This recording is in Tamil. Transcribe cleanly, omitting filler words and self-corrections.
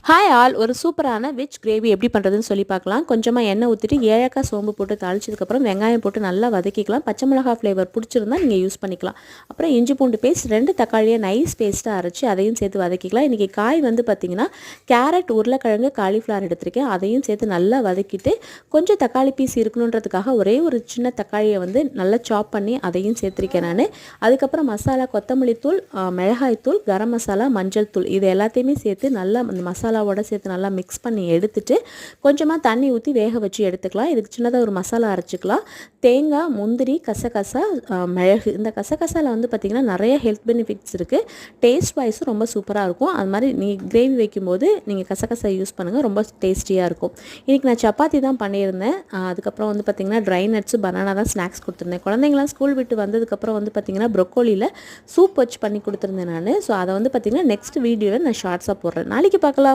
ஹாய் ஆல், ஒரு சூப்பரான வெஜ் கிரேவி எப்படி பண்ணுறதுன்னு சொல்லி பார்க்கலாம். கொஞ்சமாக எண்ணெய் ஊற்றிட்டு ஏலக்காய் சோம்பு போட்டு தாளிச்சதுக்கப்புறம் வெங்காயம் போட்டு நல்லா வதக்கிக்கலாம். பச்சை மிளகாய் ஃப்ளேவர் பிடிச்சிருந்தா நீங்கள் யூஸ் பண்ணிக்கலாம். அப்புறம் இஞ்சி பூண்டு பேஸ்ட் 2 தக்காளியை நைஸ் பேஸ்ட்டாக அரைச்சி அதையும் சேர்த்து வதக்கிக்கலாம். இன்றைக்கி காய் வந்து பார்த்திங்கன்னா கேரட், உருளைக்கிழங்கு, காலிஃப்ளவர் எடுத்திருக்கேன். அதையும் சேர்த்து நல்லா வதக்கிட்டு கொஞ்சம் தக்காளி பீஸ் இருக்கணுன்றதுக்காக ஒரே ஒரு சின்ன தக்காளியை வந்து நல்லா சாப் பண்ணி அதையும் சேர்த்துருக்கேன் நான். அதுக்கப்புறம் மசாலா, கொத்தமல்லி தூள், மிளகாய் தூள், கரம் மசாலா, மஞ்சள் தூள் இது எல்லாத்தையுமே சேர்த்து நல்லா அந்த மசாலாவோட சேர்த்து நல்லா மிக்ஸ் பண்ணி எடுத்துட்டு கொஞ்சமாக தண்ணி ஊற்றி வேக வச்சு எடுத்துக்கலாம். இதுக்கு சின்னதாக ஒரு மசாலா அரைச்சிக்கலாம். தேங்காய், முந்திரி, கசகசா, மிளகு. இந்த கசகசாவில் வந்து பார்த்திங்கன்னா நிறைய ஹெல்த் பெனிஃபிட்ஸ் இருக்குது. டேஸ்ட் வைஸும் ரொம்ப சூப்பராக இருக்கும். அது மாதிரி நீங்கள் கிரேவி வைக்கும்போது நீங்கள் கசகசா யூஸ் பண்ணுங்கள், ரொம்ப டேஸ்டியாக இருக்கும். இன்றைக்கி நான் சப்பாத்தி தான் பண்ணியிருந்தேன். அதுக்கப்புறம் வந்து பார்த்திங்கன்னா ட்ரை நட்ஸு, பனானா தான் ஸ்நாக்ஸ் கொடுத்துருந்தேன். குழந்தைங்களாம் ஸ்கூல் விட்டு வந்ததுக்கப்புறம் வந்து பார்த்திங்கன்னா ப்ரொக்கோலியில் சூப் வச்சு பண்ணி கொடுத்துருந்தேன் நான். ஸோ அதை வந்து பார்த்திங்கன்னா நெக்ஸ்ட் வீடியோவில் நான் ஷார்ட்ஸாக போடுறேன். நாளைக்கு பார்க்கலாம்.